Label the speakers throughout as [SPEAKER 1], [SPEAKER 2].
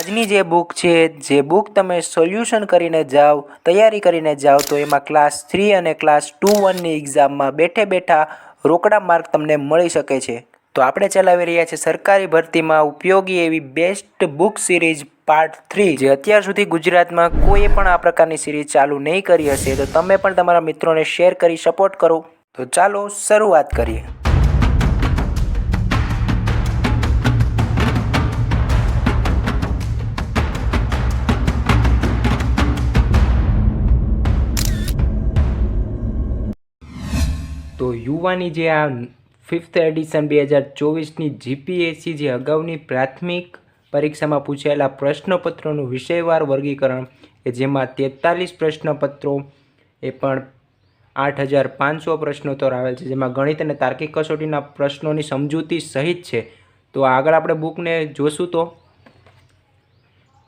[SPEAKER 1] આજની જે બુક છે, જે બુક તમે સોલ્યુશન કરીને જાઓ, તૈયારી કરીને જાઓ, તો એમાં ક્લાસ 3 અને ક્લાસ 2-1ની એક્ઝામમાં બેઠે બેઠા રોકડા માર્ક તમને મળી શકે છે. તો આપણે ચલાવી રહ્યા છીએ સરકારી ભરતીમાં ઉપયોગી એવી બેસ્ટ બુક સિરીઝ પાર્ટ 3, જે અત્યાર સુધી ગુજરાતમાં કોઈ પણ આ પ્રકારની સિરીઝ ચાલુ નહીં કરી હશે. તો તમે પણ તમારા મિત્રોને શેર કરી સપોર્ટ કરો. તો ચાલો શરૂઆત કરીએ. તો યુવાની જે આ 5th એડિશન 2024ની જીપીએસસી જે અગાઉની પ્રાથમિક પરીક્ષામાં પૂછાયેલા પ્રશ્નપત્રોનું વિષયવાર વર્ગીકરણ કે જેમાં 43 પ્રશ્નપત્રો એ પણ 8500 પ્રશ્નોત્તર આવેલ છે, જેમાં ગણિત અને તાર્કિક કસોટીના પ્રશ્નોની સમજૂતી સહિત છે. તો આગળ આપણે બુકને જોશું.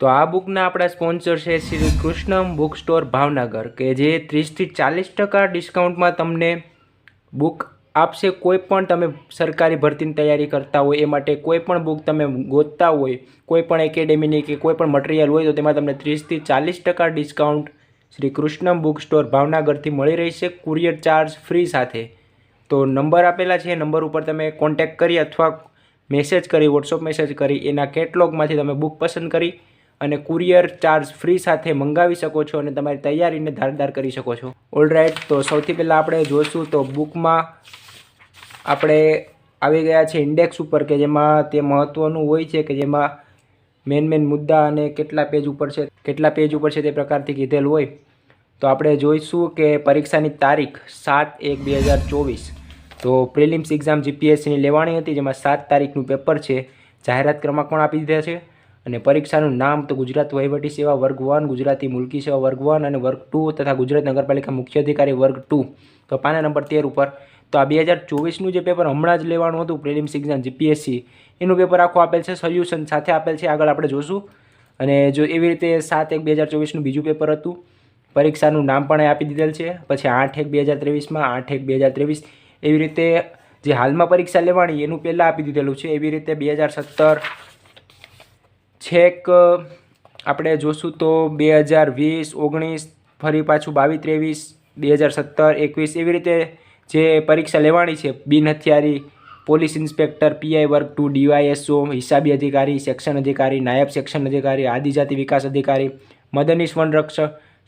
[SPEAKER 1] તો આ બુકના આપણા સ્પોન્સર છે શ્રી કૃષ્ણમ બુક સ્ટોર ભાવનગર, કે જે 30 થી 40% ડિસ્કાઉન્ટમાં તમને બુક આપશે. કોઈ પણ તમે સરકારી ભરતીની તૈયારી કરતા હોય, એ માટે કોઈ પણ બુક તમે ગોતતા હોય, કોઈ પણ એકેડેમીની કે કોઈ પણ મટીરિયલ હોય, તો તેમાં તમને 30 થી 40% ડિસ્કાઉન્ટ શ્રી કૃષ્ણમ બુક સ્ટોર ભાવનગરથી મળી રહેશે, કુરિયર ચાર્જ ફ્રી સાથે. તો નંબર આપેલા છે, નંબર ઉપર તમે કોન્ટેક્ટ કરી અથવા મેસેજ કરી, વોટ્સઅપ મેસેજ કરી એના કેટલોગમાંથી તમે બુક પસંદ કરી અને કુરિયર ચાર્જ ફ્રી સાથે મંગાવી શકો છો અને તમારી તૈયારીને ધારદાર કરી શકો છો. ઓલરાઈટ, તો સૌથી પહેલાં આપણે જોઈશું તો બુકમાં આપણે આવી ગયા છે ઇન્ડેક્સ ઉપર, કે જેમાં તે મહત્ત્વનું હોય છે, કે જેમાં મેન મુદ્દા અને કેટલા પેજ ઉપર છે તે પ્રકારથી કીધેલ હોય. તો આપણે જોઈશું કે પરીક્ષાની તારીખ 7/1/2024. તો પ્રિલિમ્સ એક્ઝામ જીપીએસસીની લેવાની હતી, જેમાં 7 તારીખનું પેપર છે. જાહેરાત ક્રમાંક પણ આપી દીધા છે અને પરીક્ષાનું નામ તો ગુજરાત વહીવટી સેવા વર્ગ 1, ગુજરાતી મુલકી સેવા વર્ગ 1 અને વર્ગ 2 તથા ગુજરાત નગરપાલિકા મુખ્ય અધિકારી વર્ગ 2. તો પાના નંબર 13 ઉપર. તો આ 2024નું જે પેપર હમણાં જ લેવાનું હતું પ્રિલિમ્સ એક્ઝામ જીપીએસસી, એનું પેપર આખું આપેલ છે, સોલ્યુશન સાથે આપેલ છે. આગળ આપણે જોશું. અને જો એવી રીતે 7/1/2024નું બીજું પેપર હતું, પરીક્ષાનું નામ પણ આપી દીધેલ છે. પછી 8/1/2023માં 8/1/2023 એવી રીતે જે હાલમાં પરીક્ષા લેવાની એનું પહેલાં આપી દીધેલું છે. એવી રીતે 2017 છેક આપણે જોશું તો 2020, 19, ફરી પાછું 22, 23, 2017, 21 એવી રીતે જે પરીક્ષા લેવાની છે, બિન હથિયારી પોલીસ ઇન્સ્પેક્ટર, પીઆઈ વર્ગ 2, ડીવાયએસઓ, હિસાબી અધિકારી, સેક્શન અધિકારી, નાયબ સેક્શન અધિકારી, આદિજાતિ વિકાસ અધિકારી, મદદનીશ વન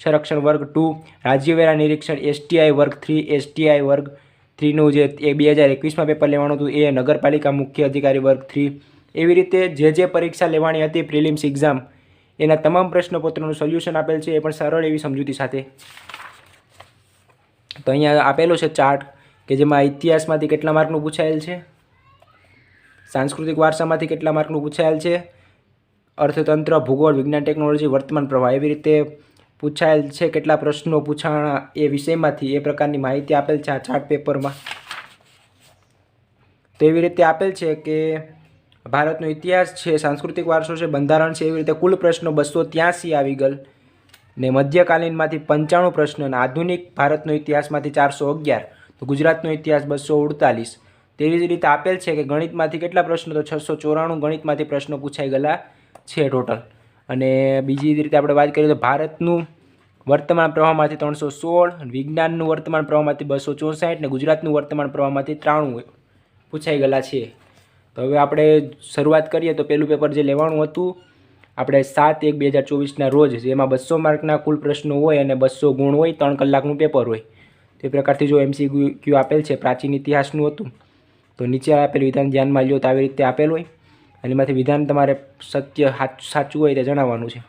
[SPEAKER 1] સંરક્ષણ વર્ગ 2, રાજ્યવેરા નિરીક્ષણ, એસટીઆઈ વર્ગ 3, એસટીઆઈ વર્ગ 3નું જે 2021માં પેપર લેવાનું હતું એ, નગરપાલિકા મુખ્ય અધિકારી વર્ગ 3. એવી રીતે જે પરીક્ષા લેવાની હતી પ્રિલિમ્સ એક્ઝામ, એના તમામ પ્રશ્નપત્રોનું સોલ્યુશન આપેલ છે, એ પણ સરળ એવી સમજૂતી સાથે. તો અહીંયા આપેલો છે ચાર્ટ, કે જેમાં ઇતિહાસમાંથી કેટલા માર્કનું પૂછાયેલ છે, સાંસ્કૃતિક વારસામાંથી કેટલા માર્કનું પૂછાયેલ છે, અર્થતંત્ર, ભૂગોળ, વિજ્ઞાન, ટેકનોલોજી, વર્તમાન પ્રવાહ, એવી રીતે પૂછાયેલ છે. કેટલા પ્રશ્નો પૂછાણા એ વિષયમાંથી, એ પ્રકારની માહિતી આપેલ છે આ ચાર્ટ પેપરમાં. તો એવી રીતે આપેલ છે કે ભારતનો ઇતિહાસ છે, સાંસ્કૃતિક વારસો છે, બંધારણ છે, એવી રીતે કુલ પ્રશ્નો 283 આવી ગયેલ ને મધ્યકાલીનમાંથી 95 પ્રશ્ન અને આધુનિક ભારતનો ઇતિહાસમાંથી 411. તો ગુજરાતનો ઇતિહાસ 248. તેવી જ રીતે આપેલ છે કે ગણિતમાંથી કેટલા પ્રશ્નો, તો 694 ગણિતમાંથી પ્રશ્નો પૂછાઈ ગયેલા છે ટોટલ. અને બીજી રીતે આપણે વાત કરીએ તો ભારતનું વર્તમાન પ્રવાહમાંથી 316, વિજ્ઞાનનું વર્તમાન પ્રવાહમાંથી 264 ને ગુજરાતનું વર્તમાન પ્રવાહમાંથી 93 પૂછાઈ ગયેલા છે. તો હવે આપણે શરૂઆત કરીએ. તો પહેલું પેપર જે લેવાનું હતું આપણે 7/1/2024ના રોજ, જેમાં 200 માર્કના કુલ પ્રશ્નો હોય અને 200 ગુણ હોય, 3 કલાકનું પેપર હોય. તે પ્રકારથી જો MCQ આપેલ છે, પ્રાચીન ઇતિહાસનું હતું, તો નીચે આપેલ વિધાન ધ્યાનમાં લ્યો. તો આવી રીતે આપેલ હોય અને એમાંથી વિધાન તમારે સત્ય સાચું હોય તે જણાવવાનું છે.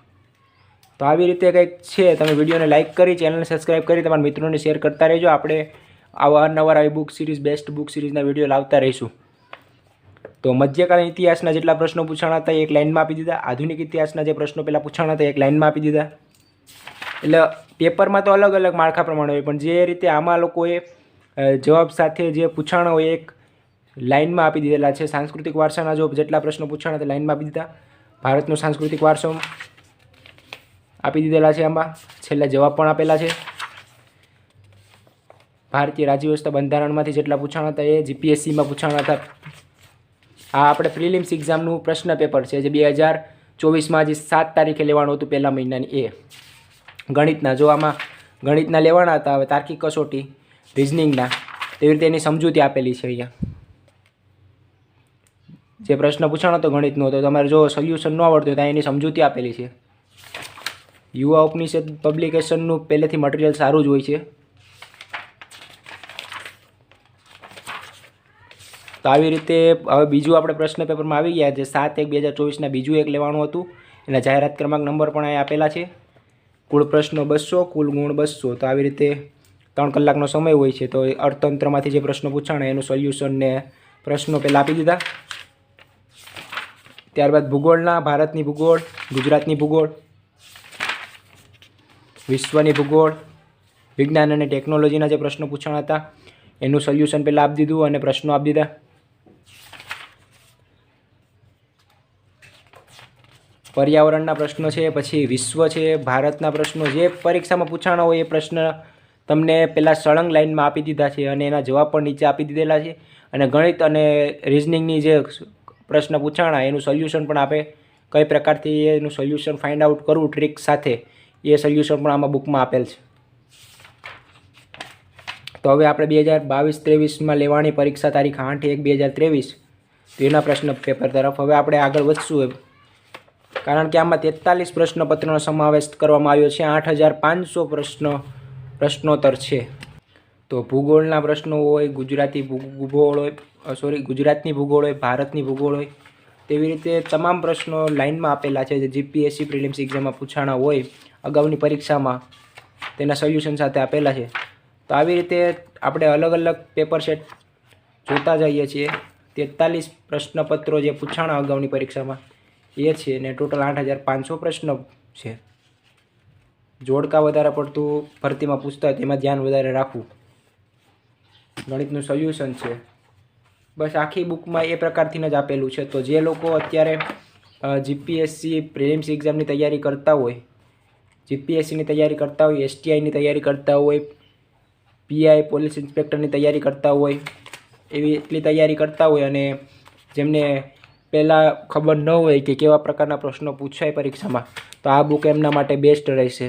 [SPEAKER 1] તો આવી રીતે કંઈક છે. તમે વિડીયોને લાઇક કરી, ચેનલને સબસ્ક્રાઈબ કરી તમારા મિત્રોને શેર કરતા રહેજો. આપણે અવારનવાર આવી બુક સિરીઝ, બેસ્ટ બુક સિરીઝના વિડીયો લાવતા રહીશું. તો મધ્યકાલીન ઇતિહાસના જેટલા પ્રશ્નો પૂછાણા હતા એક લાઇનમાં આપી દીધા, આધુનિક ઇતિહાસના જે પ્રશ્નો પહેલાં પૂછાણા હતા એક લાઇનમાં આપી દીધા. એટલે પેપરમાં તો અલગ અલગ માળખા પ્રમાણે હોય, પણ જે રીતે આમાં લોકોએ જવાબ સાથે જે પૂછાણા હોય એક લાઇનમાં આપી દીધેલા છે. સાંસ્કૃતિક વારસાના જો જેટલા પ્રશ્નો પૂછાણા તે લાઇનમાં આપી દીધા. ભારતનો સાંસ્કૃતિક વારસો આપી દીધેલા છે. આમાં છેલ્લે જવાબ પણ આપેલા છે. ભારતીય રાજ્ય વ્યવસ્થા બંધારણમાંથી જેટલા પૂછાણા હતા એ જીપીએસસીમાં પૂછાણા હતા. આ આપણે પ્રિલિમ્સ એક્ઝામનું પ્રશ્ન પેપર છે જે 2024માં જે 7 તારીખે લેવાનું હતું પહેલા મહિનાની એ ગણિતના. જો આમાં ગણિતના લેવાના હતા, હવે તાર્કિક કસોટી રિઝનિંગના, તેવી રીતે એની સમજૂતી આપેલી છે અહીંયા. જે પ્રશ્ન પૂછાણો હતો ગણિતનો, તો તમારે જો સોલ્યુશન ન આવડતું તો એની સમજૂતી આપેલી છે. યુવા ઉપનિષદ પબ્લિકેશનનું પહેલેથી મટીરિયલ સારું જ હોય છે. તો આવી રીતે હવે બીજું આપણે પ્રશ્ન પેપરમાં આવી ગયા, જે 7/1/2024ના બીજું એક લેવાનું હતું. એના જાહેરાત ક્રમાંક નંબર પણ અહીં આપેલા છે. કુલ પ્રશ્નો 200, કુલ ગુણ 200. તો આવી રીતે 3 કલાકનો સમય હોય છે. તો અર્થતંત્રમાંથી જે પ્રશ્નો પૂછાણે એનું સોલ્યુશન ને પ્રશ્નો પહેલાં આપી દીધા. ત્યારબાદ ભૂગોળના, ભારતની ભૂગોળ, ગુજરાતની ભૂગોળ, વિશ્વની ભૂગોળ, વિજ્ઞાન અને ટેકનોલોજીના જે પ્રશ્નો પૂછાણા હતા એનું સોલ્યુશન પહેલાં આપી દીધું અને પ્રશ્નો આપી દીધા. પર્યાવરણના પ્રશ્નો છે, પછી વિશ્વ છે, ભારતના પ્રશ્નો જે પરીક્ષામાં પૂછાણા હોય એ પ્રશ્ન તમને પહેલાં સળંગ લાઇનમાં આપી દીધા છે અને એના જવાબ પણ નીચે આપી દીધેલા છે. અને ગણિત અને રિઝનિંગની જે પ્રશ્ન પૂછાણા એનું સોલ્યુશન પણ આપે, કઈ પ્રકારથી એનું સોલ્યુશન ફાઇન્ડ આઉટ કરવું ટ્રીક સાથે, એ સોલ્યુશન પણ આમાં બુકમાં આપેલ છે. તો હવે આપણે 2022-23માં લેવાની પરીક્ષા તારીખ 8/1/2023, તો એના પ્રશ્ન પેપર તરફ હવે આપણે આગળ વધશું. કારણ કે આમાં 43 પ્રશ્નપત્રનો સમાવેશ કરવામાં આવ્યો છે. 8500 પ્રશ્નોત્તર છે. તો ભૂગોળના પ્રશ્નો હોય, ગુજરાતી ભૂગોળ હોય, ગુજરાતની ભૂગોળ હોય, ભારતની ભૂગોળ હોય, તેવી રીતે તમામ પ્રશ્નો લાઇનમાં આપેલા છે. જે જીપીએસસી પ્રિલિમ્સ એક્ઝામમાં પૂછાણા હોય અગાઉની પરીક્ષામાં, તેના સોલ્યુશન સાથે આપેલા છે. તો આવી રીતે આપણે અલગ અલગ પેપર સેટ જોતા જઈએ છીએ. 43 પ્રશ્નપત્રો જે પૂછાણા અગાઉની પરીક્ષામાં એ છે, ને ટોટલ 8500 પ્રશ્નો છે. જોડકા વધારે પડતું ભરતીમાં પૂછતા હોય તેમાં ધ્યાન વધારે રાખવું. ગણિતનું સોલ્યુશન છે. બસ આખી બુકમાં એ પ્રકારથી જ આપેલું છે. તો જે લોકો અત્યારે જીપીએસસી પ્રિલિમ્સ એક્ઝામની તૈયારી કરતા હોય, જીપીએસસીની તૈયારી કરતા હોય, એસટીઆઈની તૈયારી કરતા હોય, પીઆઈ પોલીસ ઇન્સ્પેક્ટરની તૈયારી કરતા હોય, એવી એટલી તૈયારી કરતા હોય અને જેમને પહેલાં ખબર ન હોય કે કેવા પ્રકારના પ્રશ્નો પૂછાય પરીક્ષામાં, તો આ બુક એમના માટે બેસ્ટ રહેશે.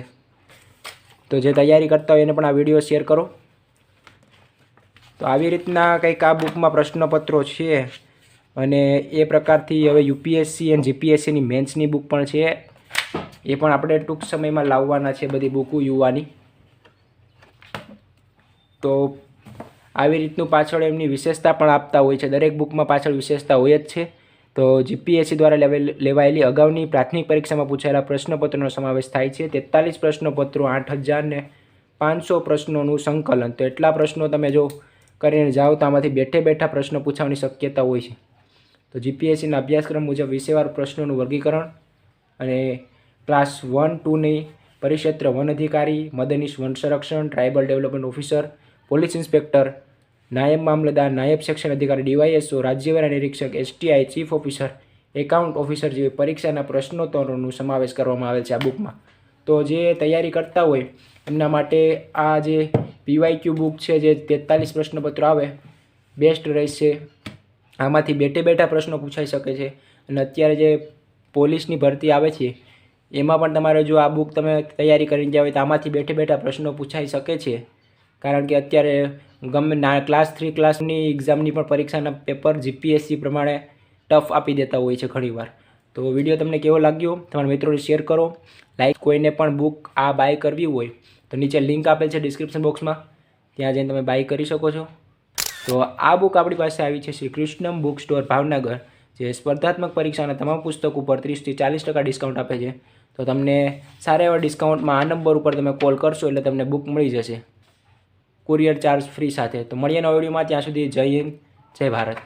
[SPEAKER 1] તો જે તૈયારી કરતા હોય એને પણ આ વિડીયો શેર કરો. તો આવી રીતના કંઈક આ બુકમાં પ્રશ્નપત્રો છે અને એ પ્રકારથી હવે યુપીએસસી અને જીપીએસસીની મેન્સની બુક પણ છે. એ પણ આપણે ટૂંક સમયમાં લાવવાના છે, બધી બુકો યુવાની. તો આવી રીતનું પાછળ એમની વિશેષતા પણ આપતા હોય છે. દરેક બુકમાં પાછળ વિશેષતા હોય જ છે. તો જીપીએસસી દ્વારા લેવાયેલી અગાઉની પ્રાથમિક પરીક્ષામાં પૂછાયેલા પ્રશ્નપત્રોનો સમાવેશ થાય છે. 43 પ્રશ્નપત્રો, 8500 પ્રશ્નોનું સંકલન. તો એટલા પ્રશ્નો તમે જો કરીને જાઓ તો આમાંથી બેઠે બેઠા પ્રશ્નો પૂછવાની શક્યતા હોય છે. તો જીપીએસસીના અભ્યાસક્રમ મુજબ વિષયવાર પ્રશ્નોનું વર્ગીકરણ અને ક્લાસ 1-2ની પરિક્ષેત્ર વન અધિકારી, મદદનીશ વન સંરક્ષણ, tribal development officer, police inspector, નાયબ મામલતદાર, નાયબ સેક્શન અધિકારી, ડીવાયએસઓ, રાજ્યવેરા નિરીક્ષક, STI, chief officer, account officer જેવી પરીક્ષાના પ્રશ્નોત્તરોનો સમાવેશ કરવામાં આવેલ છે આ બુકમાં. તો જે તૈયારી કરતા હોય એમના માટે આ જે પીવાયક્યુ બુક છે, જે 43 પ્રશ્નપત્રો આવે, બેસ્ટ રહેશે. આમાંથી બેઠે બેઠા પ્રશ્નો પૂછાઈ શકે છે. અને અત્યારે જે પોલીસની ભરતી આવે છે એમાં પણ તમારે જો આ બુક તમે તૈયારી કરીને જાવ તો આમાંથી બેઠે બેઠા પ્રશ્નો પૂછાઈ શકે છે. કારણ કે અત્યારે ગમે ક્લાસ 3 ક્લાસની એક્ઝામની પણ પરીક્ષાના પેપર જીપીએસસી પ્રમાણે ટફ આપી દેતા હોય છે ઘણીવાર. તો વિડીયો તમને કેવો લાગ્યો તમારા મિત્રોને શેર કરો, લાઈક. કોઈને પણ બુક આ બાય કરવી હોય તો નીચે લિંક આપેલ છે ડિસ્ક્રિપ્શન બોક્સમાં, ત્યાં જઈને તમે બાય કરી શકો છો. તો આ બુક આપણી પાસે આવી છે શ્રી કૃષ્ણમ બુક સ્ટોર ભાવનગર, જે સ્પર્ધાત્મક પરીક્ષાના તમામ પુસ્તકો ઉપર 30% થી 40% ડિસ્કાઉન્ટ આપે છે. તો તમને સારા એવા ડિસ્કાઉન્ટમાં આ નંબર ઉપર તમે કોલ કરશો એટલે તમને બુક મળી જશે, કુરિયર ચાર્જ ફ્રી સાથે. તો મળીએ નવા વિડીયોમાં. ત્યાં સુધી જય હિન્દ, જય ભારત.